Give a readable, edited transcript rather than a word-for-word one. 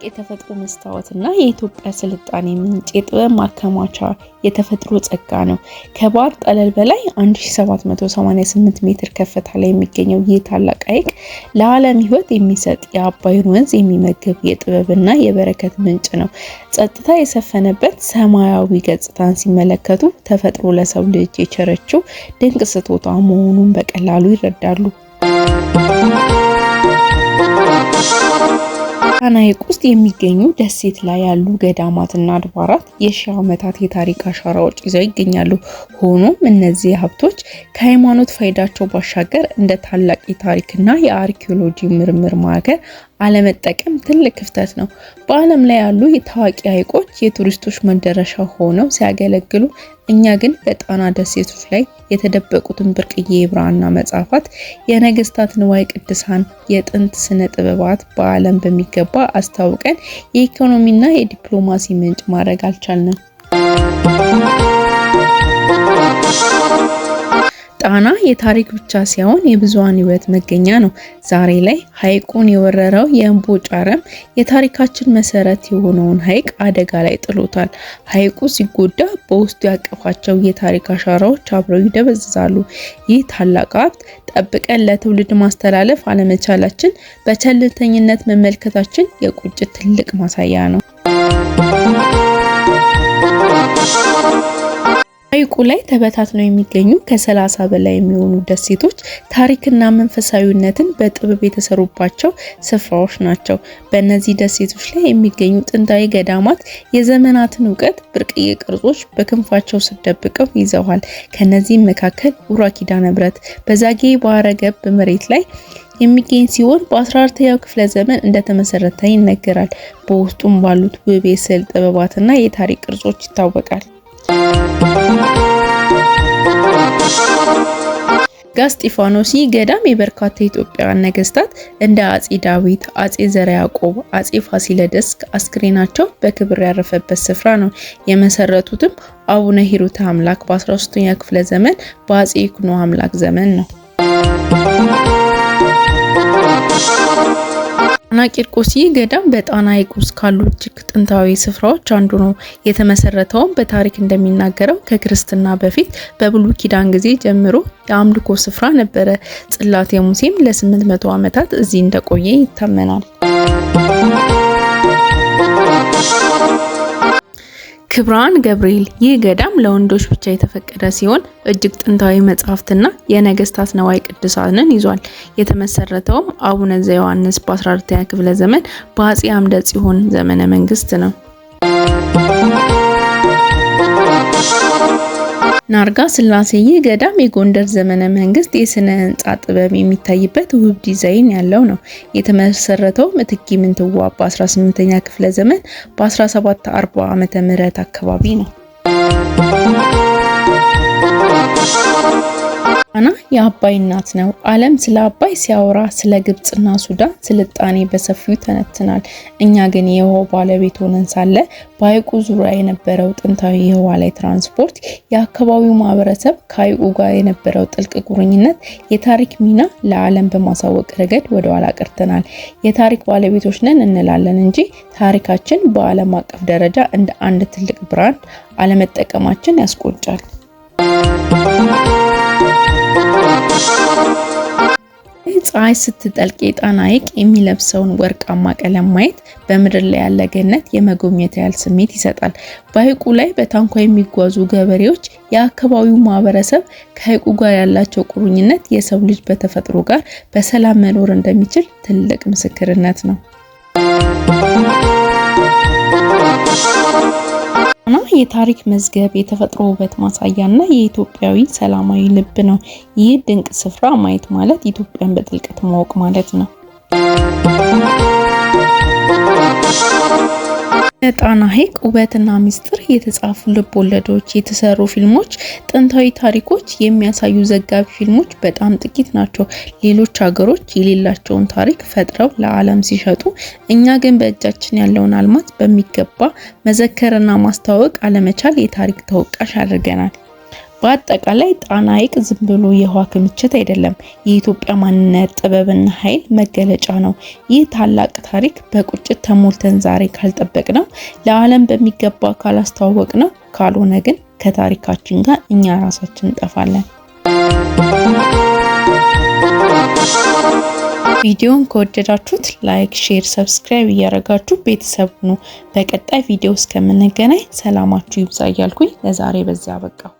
የተፈጥሮ መስታወትና የኢትዮጵያ ስልጣኔ ምንጭ የጥበብ ማከማቻ የተፈጥሮ ጸጋ ነው። ከባህር ጠለል በላይ 1788 ሜትር ከፍታ ላይ የሚገኘው ይህ ታላቅ ሐይቅ ለዓለም ሕይወት የሚሰጥ የአባይን ወንዝ የሚመግብ የጥበብና የበረከት ምንጭ ነው። ጸጥታ የሰፈነበት ሰማያዊ ገጽታን ሲመለከቱ ተፈጥሮ ለሰው ልጅ የቸረችው ድንቅ ስጦታ መሆኑን በቀላሉ ይረዳሉ። ጣና ሐይቅ ውስጥ የሚገኙ ደሴት ላይ ያሉ ገዳማትና አድባራት የሺህ ዓመታት የታሪክ አሻራዎች ይዘው ይገኛሉ። ሆኖም እነዚህ ሀብቶች ከሃይማኖት ፋይዳቸው ባሻገር እንደ ታላቅ የታሪክና የአርኪኦሎጂ ምርምር ማዕከል አለመጠቀም ትልቅ ክፍተት ነው። በዓለም ላይ ያሉ የታዋቂ ሐይቆች የቱሪስቶች መዳረሻ ሆነው ሲያገለግሉ፣ እኛ ግን በጣና ደሴቶች ላይ የተደበቁትን ብርቅዬ የብራና መጻሕፍት፣ የነገስታት ንዋየ ቅድሳት፣ የጥንት ስነ ጥበባት በዓለም በሚገባ አስተዋውቀን የኢኮኖሚና የዲፕሎማሲ ምንጭ ማድረግ አልቻልንም። ጣና የታሪክ ብቻ ሳይሆን የብዙሃን ሕይወት መገኛ ነው። ዛሬ ላይ ሐይቁን የወረረው የእምቦጭ አረም የታሪካችን መሰረት የሆነውን ሐይቅ አደጋ ላይ ጥሎታል። ሐይቁ ሲጎዳ በውስጡ ያቀፋቸው የታሪክ አሻራዎች አብረው ይደበዝዛሉ። ይህ ታላቅ ሀብት ጠብቀን ለትውልድ ማስተላለፍ አለመቻላችን፣ በቸልተኝነት መመልከታችን የቁጭት ትልቅ ማሳያ ነው። ሐይቁ ላይ ተበታትነው የሚገኙ ከ30 በላይ የሚሆኑ ደሴቶች ታሪክና መንፈሳዊነትን በጥበብ የተሰሩባቸው ስፍራዎች ናቸው። በእነዚህ ደሴቶች ላይ የሚገኙ ጥንታዊ ገዳማት የዘመናትን እውቀት፣ ብርቅዬ ቅርጾች በክንፋቸው ስር ደብቀው ይዘዋል። ከነዚህም መካከል ውራ ኪዳነ ምሕረት በዛጌ ባህረ ገብ መሬት ላይ የሚገኝ ሲሆን በ14ኛው ክፍለ ዘመን እንደተመሰረተ ይነገራል። በውስጡም ባሉት ውብ የስዕል ጥበባትና የታሪክ ቅርጾች ይታወቃል። ጋስጢፋኖስ ገዳም የበርካታ ኢትዮጵያውያን ነገስታት እንደ አጼ ዳዊት፣ አጼ ዘርዓ ያዕቆብ፣ አጼ ፋሲለደስ አስክሬናቸው በክብር ያረፈበት ስፍራ ነው። የመሰረቱትም አቡነ ሂሩተ አምላክ በ13ኛው ክፍለ ዘመን በአጼ ይኩኖ አምላክ ዘመን ነው። ጣና ቂርቆስ ገዳም በጣና ሐይቅ ውስጥ ካሉ እጅግ ጥንታዊ ስፍራዎች አንዱ ነው። የተመሰረተውም በታሪክ እንደሚናገረው ከክርስትና በፊት በብሉይ ኪዳን ጊዜ ጀምሮ የአምልኮ ስፍራ ነበረ። ጽላተ ሙሴም ለ800 ዓመታት እዚህ እንደቆየ ይታመናል። ክብርሃን ገብርኤል ይህ ገዳም ለወንዶች ብቻ የተፈቀደ ሲሆን እጅግ ጥንታዊ መጻሕፍትና የነገስታት ንዋየ ቅድሳትን ይዟል። የተመሰረተውም አቡነ ዘዮሐንስ በ14ኛ ክፍለ ዘመን በአጼ አምደ ጽዮን ዘመነ መንግስት ነው። ናርጋ ስላሴ ገዳም የጎንደር ዘመነ መንግስት የስነ ህንጻ ጥበብ የሚታይበት ውብ ዲዛይን ያለው ነው። የተመሰረተው እቴጌ ምንትዋብ በ18ኛ ክፍለ ዘመን በ1740 ዓመተ ምህረት አካባቢ ነው። ጣና የአባይ እናት ነው። ዓለም ስለ አባይ ሲያወራ ስለ ግብጽና ሱዳን ስልጣኔ በሰፊው ተነትናል። እኛ ግን የውሃው ባለቤት ሆነን ሳለ በሐይቁ ዙሪያ የነበረው ጥንታዊ የውሃ ላይ ትራንስፖርት፣ የአካባቢው ማህበረሰብ ከሐይቁ ጋር የነበረው ጥልቅ ቁርኝነት፣ የታሪክ ሚና ለዓለም በማሳወቅ ረገድ ወደ ኋላ ቀርተናል። የታሪክ ባለቤቶች ነን እንላለን እንጂ ታሪካችን በዓለም አቀፍ ደረጃ እንደ አንድ ትልቅ ብራንድ አለመጠቀማችን ያስቆጫል። ፀሐይ ስትጠልቅ የጣና ሐይቅ የሚለብሰውን ወርቃማ ቀለም ማየት በምድር ላይ ያለ ገነት የመጎብኘት ያህል ስሜት ይሰጣል። በሐይቁ ላይ በታንኳ የሚጓዙ ገበሬዎች፣ የአካባቢው ማህበረሰብ ከሐይቁ ጋር ያላቸው ቁርኝነት የሰው ልጅ በተፈጥሮ ጋር በሰላም መኖር እንደሚችል ትልቅ ምስክርነት ነው። የታሪክ መዝገብ፣ የተፈጥሮ ውበት ማሳያና የኢትዮጵያዊ ሰላማዊ ልብ ነው። ይህ ድንቅ ስፍራ ማየት ማለት ኢትዮጵያን በጥልቀት ማወቅ ማለት ነው። የጣና ሐይቅ ውበትና ሚስጥር የተጻፉ ልብ ወለዶች፣ የተሰሩ ፊልሞች፣ ጥንታዊ ታሪኮች የሚያሳዩ ዘጋቢ ፊልሞች በጣም ጥቂት ናቸው። ሌሎች ሀገሮች የሌላቸውን ታሪክ ፈጥረው ለዓለም ሲሸጡ፣ እኛ ግን በእጃችን ያለውን አልማዝ በሚገባ መዘከርና ማስተዋወቅ አለመቻል የታሪክ ተወቃሽ ያደርገናል። በአጠቃላይ ጣና ሐይቅ ዝም ብሎ የውሃ ክምችት አይደለም፣ የኢትዮጵያ ማንነት ጥበብና ኃይል መገለጫ ነው። ይህ ታላቅ ታሪክ በቁጭት ተሞልተን ዛሬ ካልጠበቅነው፣ ለዓለም በሚገባ ካላስተዋወቅነው፣ ካልሆነ ግን ከታሪካችን ጋር እኛ ራሳችን እንጠፋለን። ቪዲዮን ከወደዳችሁት ላይክ፣ ሼር፣ ሰብስክራይብ እያደረጋችሁ ቤተሰብ ሁኑ። በቀጣይ ቪዲዮ እስከምንገናኝ ሰላማችሁ ይብዛ እያልኩኝ ለዛሬ በዚያ አበቃሁ።